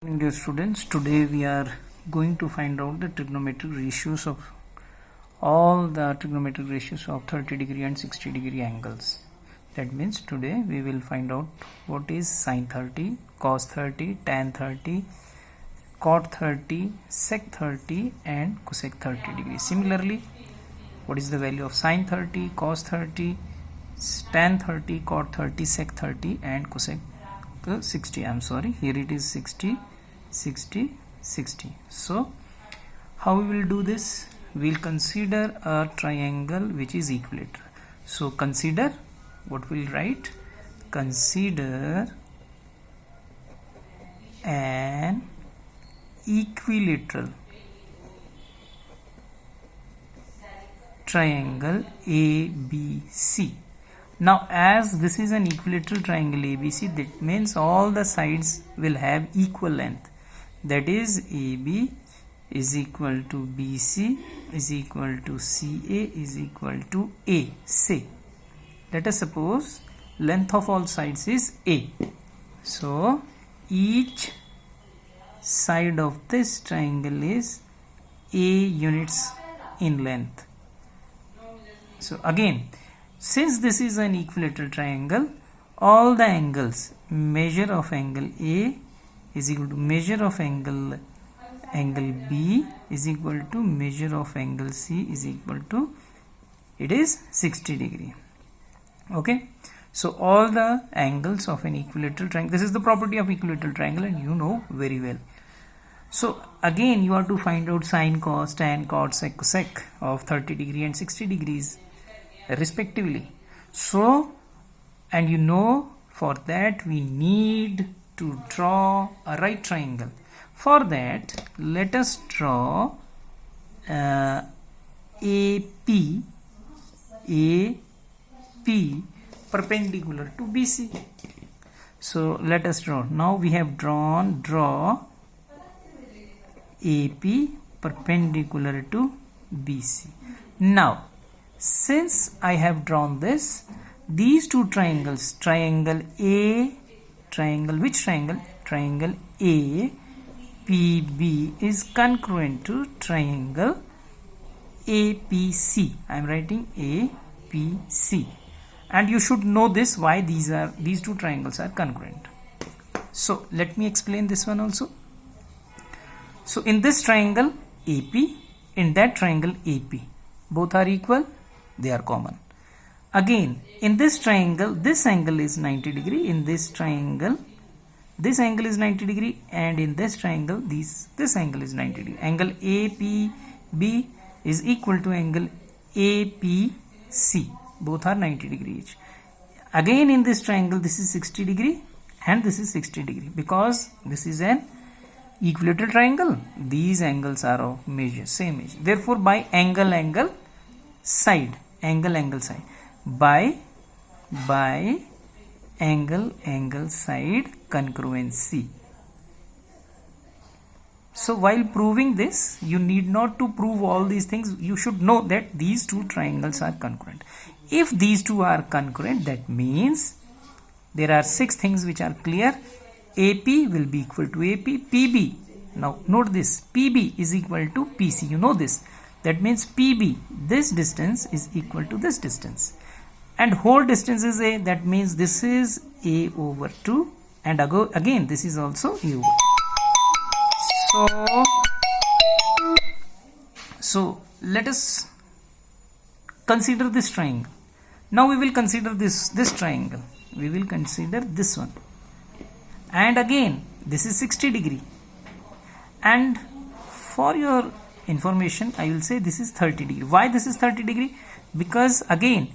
Good evening, dear students, today we are going to find out the trigonometric ratios of all the trigonometric ratios of 30 degree and 60 degree angles. That means today we will find out what is sine 30, cos 30, tan 30, cot 30, sec 30 and cosec 30 degrees. Similarly, what is the value of sine 30, cos 30, tan 30, cot 30, sec 30 and cosec 60. I'm sorry, here it is 60, 60, 60. So how we will do this? We'll consider a triangle which is equilateral. So consider, what we'll write? Consider an equilateral triangle ABC. Now as this is an equilateral triangle ABC, that means all the sides will have equal length. That is AB is equal to BC is equal to CA is equal to AC. Let us suppose length of all sides is A. So each side of this triangle is A units in length. So again, since this is an equilateral triangle, all the angles, measure of angle A is equal to measure of angle B is equal to measure of angle C is equal to, it is 60 degree. Okay, so all the angles of an equilateral triangle, this is the property of equilateral triangle and you know very well. So again you have to find out sine, cos, tan, cot, sec, cosec of 30 degree and 60 degrees respectively. So, and you know, for that we need to draw a right triangle. For that, let us draw AP perpendicular to BC. So let us draw. Now we have draw AP perpendicular to BC. Now since I have drawn this, these two triangles, triangle A, which triangle? Triangle APB is congruent to triangle APC. I am writing APC, and you should know this, why these two triangles are congruent. So let me explain this one also. So in this triangle AP, in that triangle AP, both are equal, they are common. Again, in this triangle, this angle is 90 degree. In this triangle, this angle is 90 degree, and in this triangle, this angle is 90 degree. Angle APB is equal to angle APC. Both are 90 degree each. Again, in this triangle, this is 60 degree and this is 60 degree. Because this is an equilateral triangle, these angles are of measure, same measure. Therefore, by angle side, by angle side congruency. So while proving this, you need not to prove all these things. You should know that these two triangles are congruent. If these two are congruent, that means there are 6 things which are clear. AP will be equal to AP. PB, now note this, PB is equal to PC. You know this. That means PB, this distance is equal to this distance. And whole distance is A. That means this is A over 2. And again, this is also A over 2. So let us consider this triangle. Now we will consider this triangle. We will consider this one. And again, this is 60 degree. And for your information, I will say this is 30 degree. Why this is 30 degree? Because again,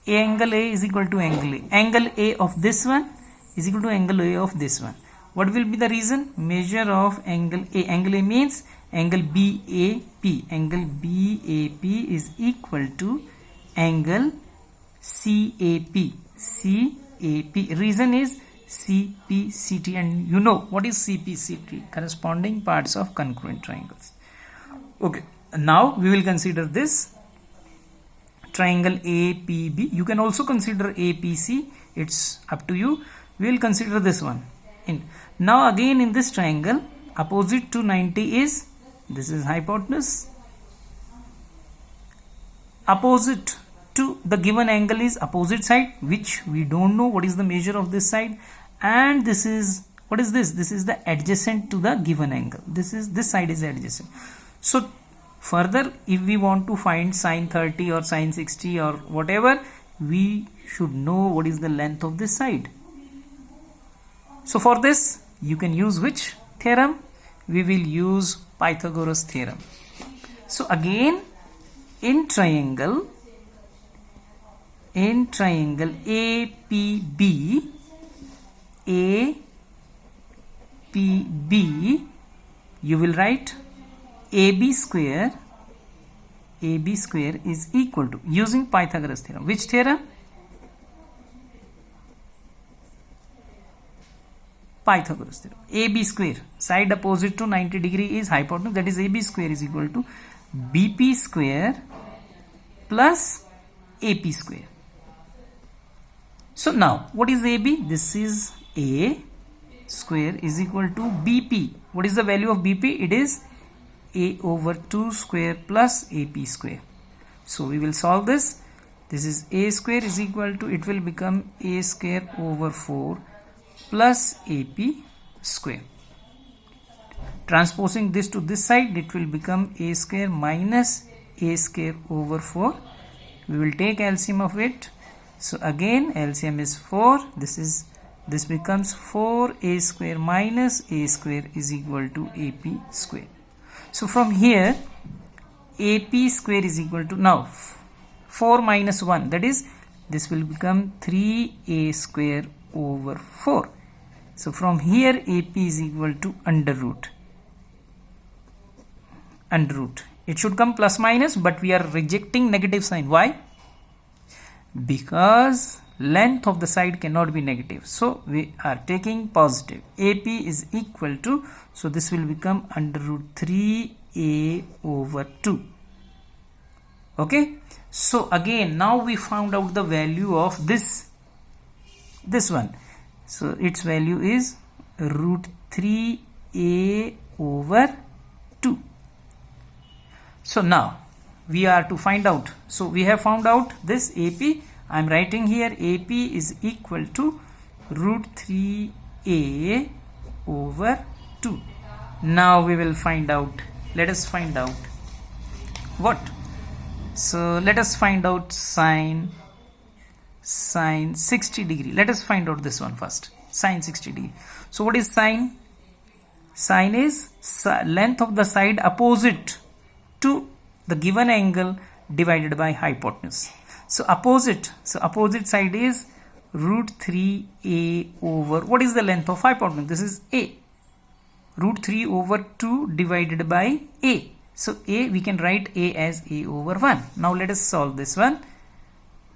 angle A is equal to angle A. Angle A of this one is equal to angle A of this one. What will be the reason? Measure of angle A. Angle A means angle BAP. Angle BAP is equal to angle CAP. Reason is CPCT, and you know what is CPCT? Corresponding parts of congruent triangles. Okay, now we will consider this triangle APB. You can also consider APC, it's up to you. We will consider this one Now again in this triangle, opposite to 90 is, this is hypotenuse. Opposite to the given angle is opposite side, which we don't know what is the measure of this side. And this is, what is this? This is the adjacent to the given angle. This side is adjacent. So further, if we want to find sine 30 or sine 60 or whatever, we should know what is the length of this side. So for this, you can use which theorem? We will use Pythagoras theorem. So again, in triangle APB, you will write AB square is equal to, using Pythagoras theorem. Which theorem? Pythagoras theorem. AB square, side opposite to 90 degree is hypotenuse, that is AB square is equal to BP square plus AP square. So now, what is AB? This is A square is equal to BP. What is the value of BP? It is A over 2 square plus AP square. So we will solve this. This is A square is equal to, it will become A square over 4 plus AP square. Transposing this to this side, it will become A square minus A square over 4. We will take LCM of it. So again, LCM is 4. This becomes 4A square minus A square is equal to AP square. So from here, AP square is equal to, now 4 minus 1, that is, this will become 3A square over 4. So from here, AP is equal to under root. It should come plus minus, but we are rejecting negative sign. Why? Because length of the side cannot be negative. So we are taking positive. AP is equal to, so this will become under root 3A over 2. Okay. So again, now we found out the value of this one. So its value is root 3A over 2. So now we are to find out. So we have found out this AP. I am writing here AP is equal to root 3A over 2. Now we will find out. Let us find out what? So let us find out sine 60 degree. Let us find out this one first. Sine 60 degree. So what is sine? Sine is length of the side opposite to the given angle divided by hypotenuse. So opposite side is root 3A over, what is the length of hypotenuse? This is A. Root 3 over 2 divided by A. So A, we can write A as A over 1. Now let us solve this one.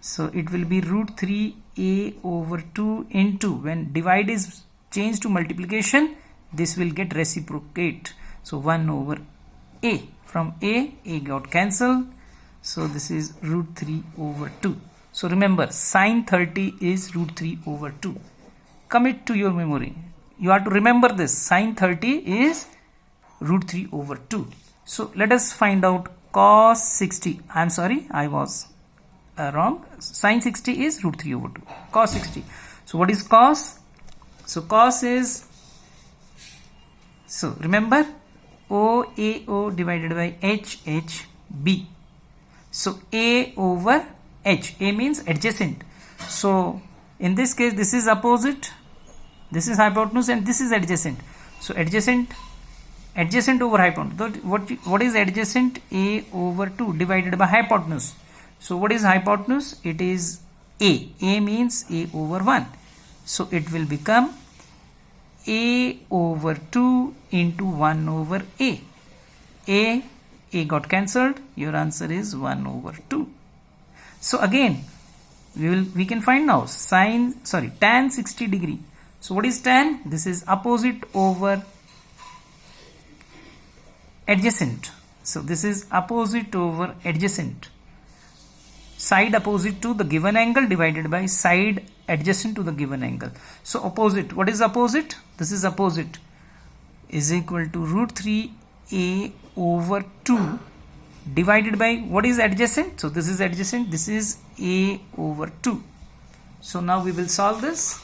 So it will be root 3A over 2 into, when divide is changed to multiplication, this will get reciprocate. So 1 over A. From A got cancelled. So this is root 3 over 2. So remember, sine 30 is root 3 over 2. Commit to your memory. You have to remember this. Sine 30 is root 3 over 2. So let us find out cos 60. I am sorry, I was wrong. Sine 60 is root 3 over 2. Cos 60. So what is cos? So cos is, so remember, OAO divided by HHB. So A over H. A means adjacent. So in this case, this is opposite, this is hypotenuse, and this is adjacent. So adjacent over hypotenuse. What is adjacent? A over 2 divided by hypotenuse. So what is hypotenuse? It is A. A means A over 1. So it will become A over 2 into 1 over A. A got cancelled. Your answer is 1 over 2. So again, we can find now tan 60 degree. So what is tan? This is opposite over adjacent. So this is opposite over adjacent. side opposite to the given angle divided by side adjacent to the given angle. So opposite, what is opposite? This is opposite, is equal to root 3a over 2 divided by what is adjacent? So this is adjacent, this is a over 2. So now we will solve this.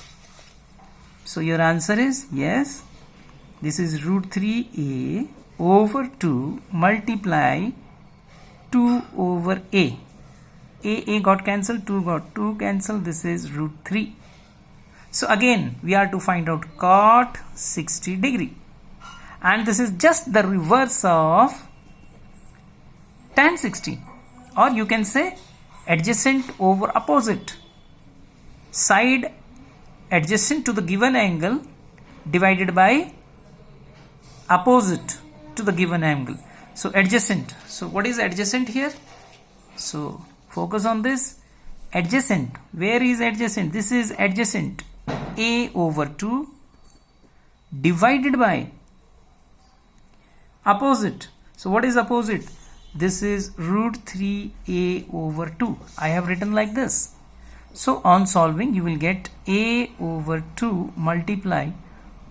So your answer is yes, this is root 3a over 2 multiply 2 over a got cancelled, 2 got 2 cancelled, this is root 3. So again we are to find out cot 60 degree, and this is just the reverse of tan 60, or you can say adjacent over opposite, side adjacent to the given angle divided by opposite to the given angle. So adjacent, so what is adjacent here? So focus on this. Adjacent, where is adjacent? This is adjacent, a over 2 divided by opposite. So what is opposite? This is root 3a over 2. I have written like this. So on solving you will get a over 2 multiply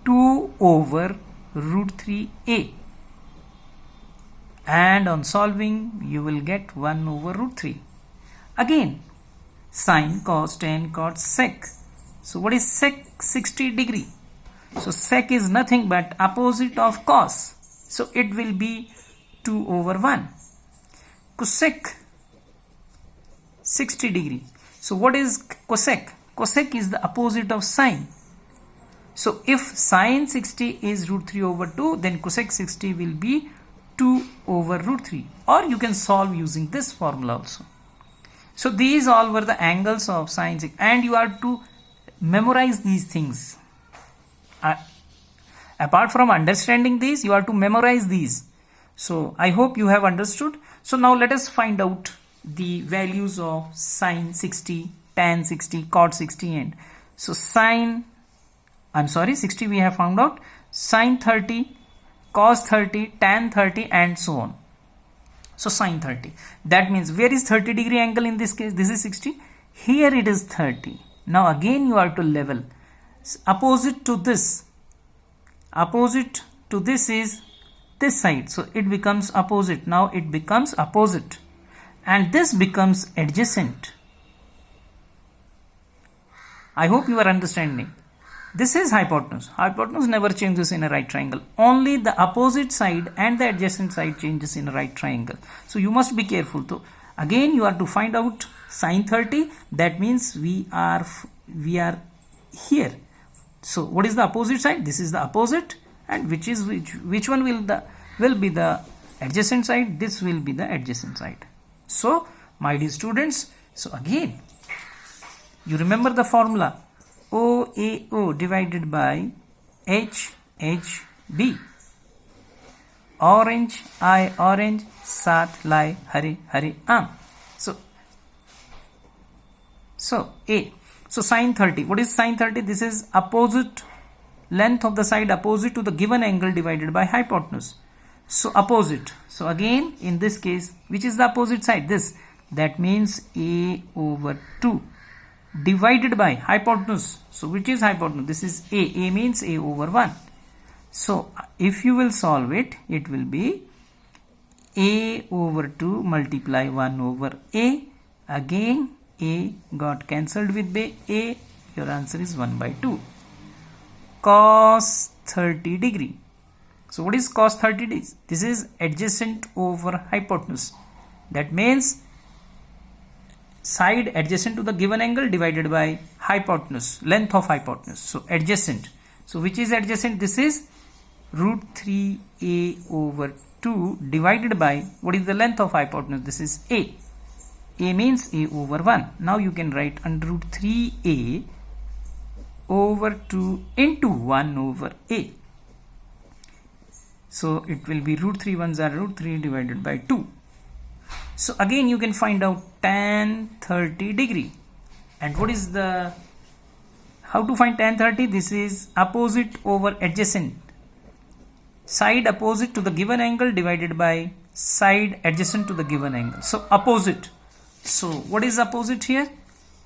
2 over root 3a, and on solving you will get 1 over root 3. Again sine, cos, tan, cot, sec. So what is sec? 60 degree. So sec is nothing but opposite of cos, so it will be 2 over 1. Cosec, 60 degree. So what is cosec? Cosec is the opposite of sine. So if sine 60 is root 3 over 2, then cosec 60 will be 2 over root 3, or you can solve using this formula also. So these all were the angles of sine 60, and you are to memorize these things. Apart from understanding these, you are to memorize these. So I hope you have understood. So now let us find out the values of sine 60, tan 60, cot 60, and so 60 we have found out, sine 30, cos 30, tan 30, and so on. So sine 30, that means where is 30 degree angle in this case? This is 60, here it is 30. Now again you are to level. Opposite to this is this side, so it becomes opposite. Now it becomes opposite, and this becomes adjacent. I hope you are understanding. This is hypotenuse. Hypotenuse never changes in a right triangle. Only the opposite side and the adjacent side changes in a right triangle. So you must be careful. So again you are to find out sine 30. That means we are here. So what is the opposite side? This is the opposite, and which one will be the adjacent side? This will be the adjacent side. So my dear students, so again you remember the formula, OAO divided by HHB. Orange, I orange, Sat lai Hari Hari Am. So A. So sine 30. What is sine 30? This is opposite, length of the side opposite to the given angle divided by hypotenuse. So opposite. So again in this case, which is the opposite side? This. That means A over 2 divided by hypotenuse. So which is hypotenuse? This is A. A means A over 1. So if you will solve it, it will be A over 2 multiply 1 over A. Again A got cancelled with A. Your answer is 1 by 2. Cos 30 degree. So what is cos 30 degrees? This is adjacent over hypotenuse. That means side adjacent to the given angle divided by hypotenuse, length of hypotenuse. So adjacent. So which is adjacent? This is root 3a over 2 divided by what is the length of hypotenuse? This is A. A means A over 1. Now you can write under root 3a over 2 into 1 over A. So it will be root 3 ones are root 3 divided by 2. So again you can find out tan 30 degree. And what is the, how to find tan 30? This is opposite over adjacent. Side opposite to the given angle divided by side adjacent to the given angle. So opposite. So what is opposite here?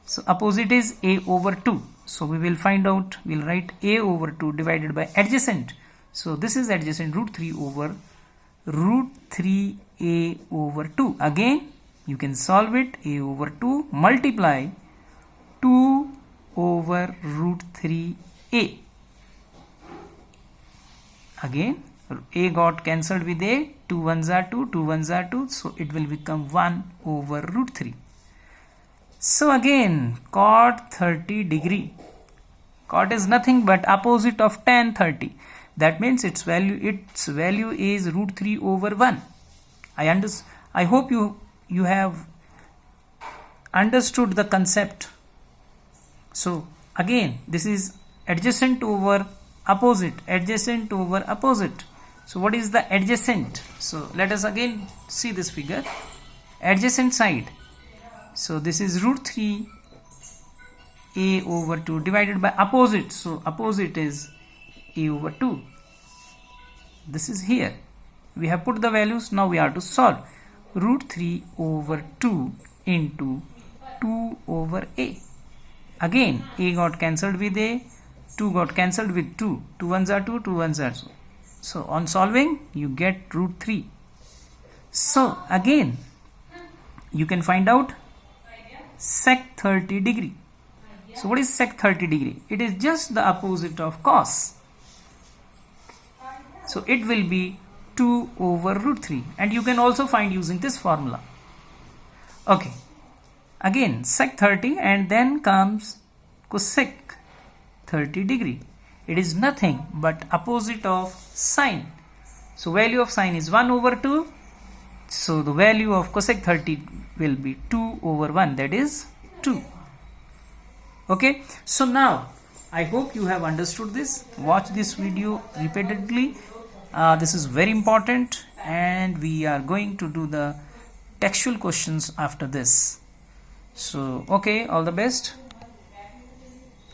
So opposite is a over 2. So we will find out, we'll write a over 2 divided by adjacent. So this is adjacent, root 3 over root 3a over 2. Again you can solve it, a over 2 multiply 2 over root 3a. Again a got cancelled with a, 2 ones are 2, 2 ones are 2, so it will become 1 over root 3. So again cot 30 degree. Cot is nothing but opposite of tan 30. That means its value is root 3 over 1. I hope you have understood the concept. So again this is adjacent over opposite, adjacent over opposite. So what is the adjacent? So let us again see this figure. Adjacent side. So this is root 3 a over 2 divided by opposite. So opposite is a over 2. This is here. We have put the values. Now we have to solve. Root 3 over 2 into 2 over a. Again a got cancelled with a, 2 got cancelled with 2. 2 ones are 2, 2 ones are 2. So on solving you get root 3. So again you can find out sec 30 degree. So what is sec 30 degree? It is just the opposite of cos. So it will be 2 over root 3, and you can also find using this formula. Okay, again sec 30 and then comes cosec 30 degree. It is nothing but opposite of sine. So value of sine is 1 over 2. So the value of cosec 30 will be 2 over 1, that is 2. Okay, so now I hope you have understood this. Watch this video repeatedly. This is very important, and we are going to do the textual questions after this. So okay, all the best.